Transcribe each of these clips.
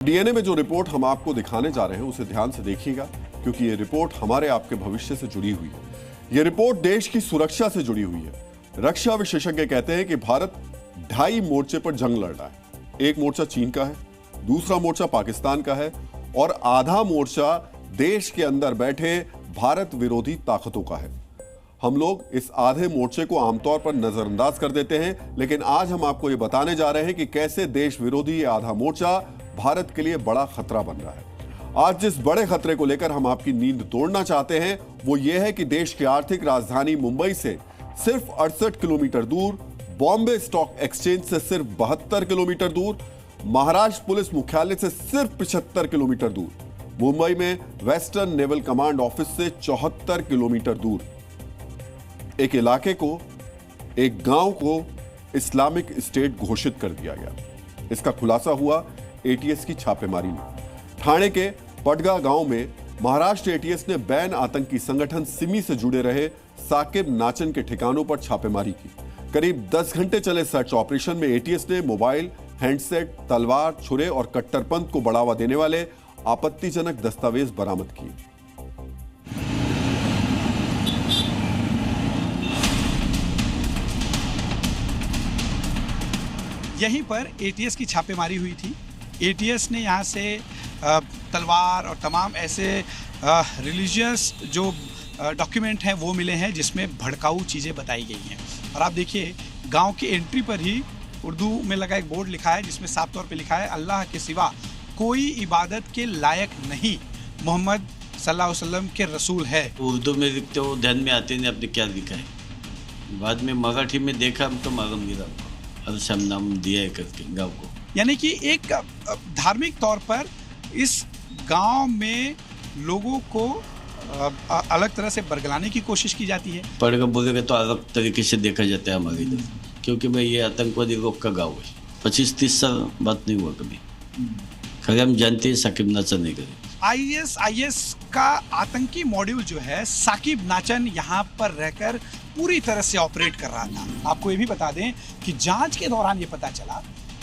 DNA में जो report हम आपको दिखाने जा रहे हैं उसे ध्यान से देखिएगा, क्योंकि ये रिपोर्ट हमारे आपके भविष्य से जुड़ी हुई है। ये रिपोर्ट देश की सुरक्षा से जुड़ी हुई है। रक्षा विशेषज्ञ कहते हैं कि भारत 2.5 मोर्चे पर जंग लड़ रहा है। एक मोर्चा चीन का है, दूसरा मोर्चा पाकिस्तान का है और आधा मोर्चा देश के अंदर बैठे भारत विरोधी ताकतों का है। हम लोग इस आधे मोर्चे को आमतौर पर नजरअंदाज कर देते हैं, लेकिन आज हम आपको ये बताने जा रहे हैं कि कैसे देश विरोधी ये आधा मोर्चा भारत के लिए बड़ा खतरा बन रहा है। आज जिस बड़े खतरे को लेकर हम आपकी नींद तोड़ना चाहते हैं वो ये है कि देश की आर्थिक राजधानी मुंबई से सिर्फ 68 किलोमीटर दूर, बॉम्बे स्टॉक एक्सचेंज से सिर्फ 72 किलोमीटर दूर, महाराष्ट्र पुलिस मुख्यालय से सिर्फ 75 किलोमीटर दूर, मुंबई में वेस्टर्न नेवल कमांड ऑफिस से 74 किलोमीटर दूर एक इलाके को, एक गांव को इस्लामिक स्टेट घोषित कर दिया गया। इसका खुलासा हुआ एटीएस की छापेमारी में। ठाणे के पडगा गांव में महाराष्ट्र एटीएस ने बैन आतंकी संगठन सिमी से जुड़े रहे साकिब नाचन के ठिकानों पर छापेमारी की। करीब 10 घंटे चले सर्च ऑपरेशन में एटीएस ने मोबाइल, हैंडसेट, तलवार, छुरे और कट्टरपंथ को बढ़ावा देने वाले आपत्तिजनक दस्तावेज बरामद किए। यहीं पर एटीएस की छापेमारी हुई थी। एटीएस ने यहाँ से तलवार और तमाम ऐसे रिलीजियस जो डॉक्यूमेंट हैं वो मिले हैं जिसमें भड़काऊ चीज़ें बताई गई हैं। और आप देखिए गांव की एंट्री पर ही उर्दू में लगा एक बोर्ड लिखा है जिसमें साफ तौर पे लिखा है, अल्लाह के सिवा कोई इबादत के लायक नहीं, मोहम्मद सल्लल्लाहु अलैहि वसल्लम के रसूल है। उर्दू में लिखते हो ध्यान में आते नहीं आपने क्या लिखा है। बाद में मराठी में देखा तो मालूम गिरा, अलशम नाम दिया है करके गाँव को। यानी कि एक धार्मिक तौर पर इस गांव में लोगों को अलग तरह से बरगलाने की कोशिश की जाती है। पढ़कर बोलेगा तो अलग तरीके से देखा जाता है हमारे इधर, क्योंकि मैं ये आतंकवादी लोग का गाँव है। 25-30 साल बात नहीं हुआ कभी। खैर हम जानते हैं साकिब नाचन नहीं करे। आईएस का आतंकी मॉड्यूल जो है साकिब नाचन यहाँ पर रहकर पूरी तरह से ऑपरेट कर रहा था। आपको ये भी बता दें कि जांच के दौरान ये पता चला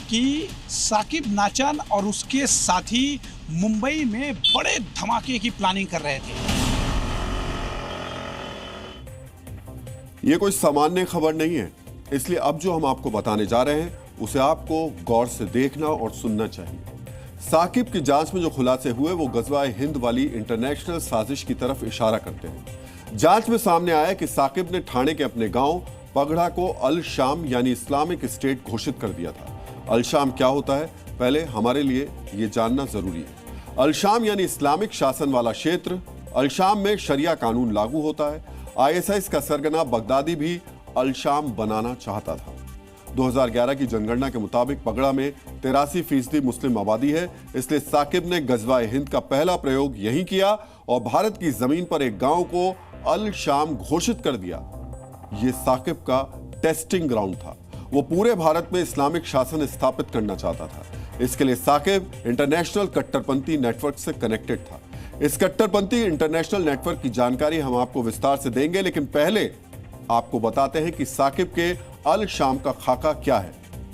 कि साकिब नाचन और उसके साथी मुंबई में बड़े धमाके की प्लानिंग कर रहे थे। ये कोई सामान्य खबर नहीं है, इसलिए अब जो हम आपको बताने जा रहे हैं उसे आपको गौर से देखना और सुनना चाहिए। साकिब की जांच में जो खुलासे हुए वो गजवाए हिंद वाली इंटरनेशनल साजिश की तरफ इशारा करते हैं। जांच में सामने आया कि साकिब ने ठाणे के अपने गांव पगड़ा को अल शाम यानी इस्लामिक स्टेट घोषित कर दिया था। अल शाम क्या होता है, पहले हमारे लिए ये जानना जरूरी है। अल शाम यानी इस्लामिक शासन वाला क्षेत्र। अल शाम में शरिया कानून लागू होता है। आईएसआईएस का सरगना बगदादी भी अल शाम बनाना चाहता था। 2011 की जनगणना के मुताबिक पगड़ा में 83% मुस्लिम आबादी है, इसलिए साकिब ने गजवाए हिंद का पहला प्रयोग यहीं किया और भारत की जमीन पर एक गांव को अल शाम घोषित कर दिया। यह साकिब का टेस्टिंग ग्राउंड था। वो पूरे भारत में इस्लामिक शासन स्थापित करना चाहता था। इसके लिए साकिब इंटरनेशनल कट्टरपंथी नेटवर्क से कनेक्टेड था। इस कट्टरपंथी इंटरनेशनल नेटवर्क की जानकारी हम आपको विस्तार से देंगे, लेकिन पहले आपको बताते हैं कि साकिब के अल शाम का खाका क्या है,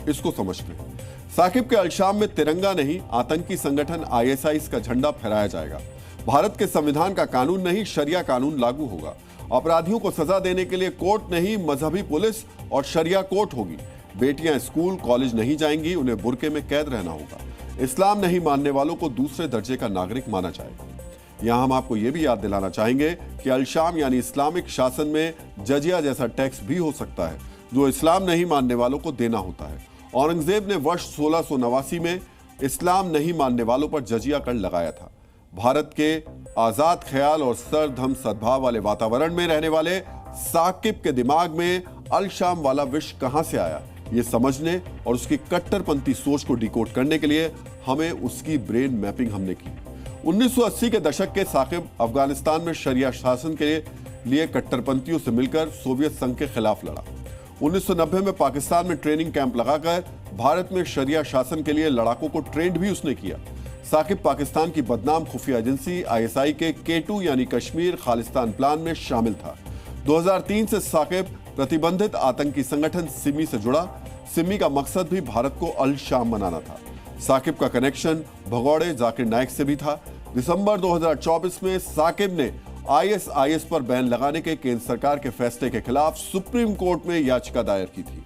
इसको समझते हैं। साकिब के अल शाम में तिरंगा नहीं, आतंकी संगठन आईएसआईएस का झंडा फहराया जाएगा। भारत के संविधान का कानून नहीं, शरिया कानून लागू होगा। अपराधियों को सजा देने के लिए कोर्ट नहीं, मजहबी पुलिस और शरिया कोर्ट होगी। बेटियां स्कूल कॉलेज नहीं जाएंगी, उन्हें बुर्के में कैद रहना होगा। इस्लाम नहीं मानने वालों को दूसरे दर्जे का नागरिक माना जाएगा। यहां हम आपको यह भी याद दिलाना चाहेंगे कि अल शाम यानी इस्लामिक शासन में जजिया जैसा टैक्स भी हो सकता है, जो इस्लाम नहीं मानने वालों को देना होता है। औरंगजेब ने वर्ष 1689 में इस्लाम नहीं मानने वालों पर जजिया कर लगाया था। भारत के आजाद ख्याल और सर्वधर्म सद्भाव वाले वातावरण में रहने वाले साकिब के दिमाग में अल शाम वाला विष कहां से आया, ये समझने और उसकी कट्टरपंथी सोच को डिकोड करने के लिए हमें उसकी ब्रेन मैपिंग हमने की। 1980 के दशक के साकिब अफगानिस्तान में शरिया शासन के लिए कट्टरपंथियों से मिलकर सोवियत संघ के खिलाफ लड़ा। 1990 में पाकिस्तान में ट्रेनिंग कैंप लगाकर भारत में शरिया शासन के लिए लड़ाकों को ट्रेंड भी उसने किया। साकिब पाकिस्तान की बदनाम खुफिया एजेंसी आईएसआई के K2 यानी कश्मीर खालिस्तान प्लान में शामिल था। 2003 से साकिब प्रतिबंधित आतंकी संगठन सिमी से जुड़ा। सिमी का मकसद भी भारत को अल शाम बनाना था। साकिब का कनेक्शन भगौड़े जाकिर नाइक से भी था। दिसंबर 2024 में साकिब ने ISIS पर बैन लगाने के केंद्र सरकार के फैसले के खिलाफ सुप्रीम कोर्ट में याचिका दायर की थी।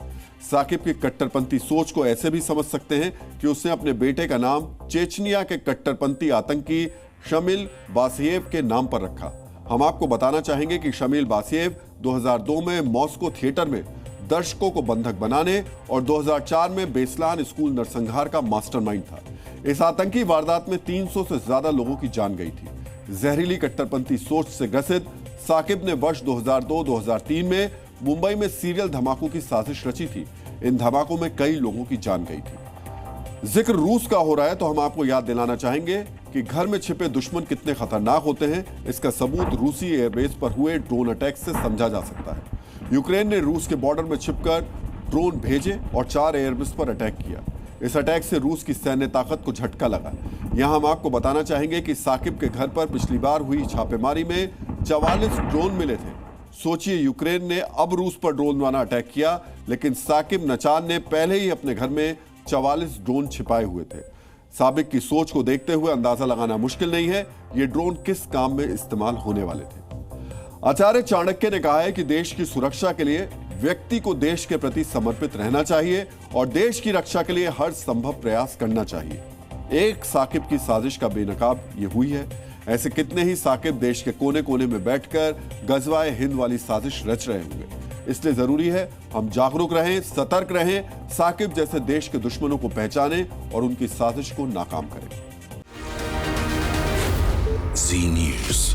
साकिब की कट्टरपंथी सोच को ऐसे भी समझ सकते हैं कि उसने अपने बेटे का नाम चेचनिया के कट्टरपंथी आतंकी शमील बासिएव के नाम पर रखा। हम आपको बताना चाहेंगे कि शमील बासिएव 2002 में मॉस्को थिएटर में दर्शकों को बंधक बनाने और 2004 में बेसलान स्कूल नरसंहार का मास्टरमाइंड था। इस आतंकी वारदात में 300 से ज्यादा लोगों की जान गई थी। जहरीली कट्टरपंथी सोच से ग्रसित साकिब ने वर्ष 2002-2003 में मुंबई में सीरियल धमाकों की साजिश रची थी। इन धमाकों में कई लोगों की जान गई थी। जिक्र रूस का हो रहा है तो हम आपको याद दिलाना चाहेंगे कि घर में छिपे दुश्मन कितने खतरनाक होते हैं, इसका सबूत रूसी एयरबेस पर हुए ड्रोन अटैक से समझा जा सकता है। यूक्रेन ने रूस के बॉर्डर में छिपकर ड्रोन भेजे और 4 एयरबेस पर अटैक किया। इस अटैक से रूस की सैन्य ताकत को झटका लगा। यहां हम आपको बताना चाहेंगे कि साकिब के घर पर पिछली बार हुई छापेमारी में 44 ड्रोन मिले थे। सोचिए, यूक्रेन ने अब रूस पर ड्रोन वाला अटैक किया, लेकिन साकिब नचान ने पहले ही अपने घर में 44 ड्रोन छिपाए हुए थे। साबिक की सोच को देखते हुए अंदाजा लगाना मुश्किल नहीं है ये ड्रोन किस काम में इस्तेमाल होने वाले थे। आचार्य चाणक्य ने कहा है कि देश की सुरक्षा के लिए व्यक्ति को देश के प्रति समर्पित रहना चाहिए और देश की रक्षा के लिए हर संभव प्रयास करना चाहिए। एक साकिब की साजिश का बेनकाब ये हुई है। ऐसे कितने ही साकिब देश के कोने कोने में बैठकर गजवाए हिंद वाली साजिश रच रहे होंगे। इसलिए जरूरी है हम जागरूक रहें, सतर्क रहें, साकिब जैसे देश के दुश्मनों को पहचानें और उनकी साजिश को नाकाम करें। जी न्यूज़।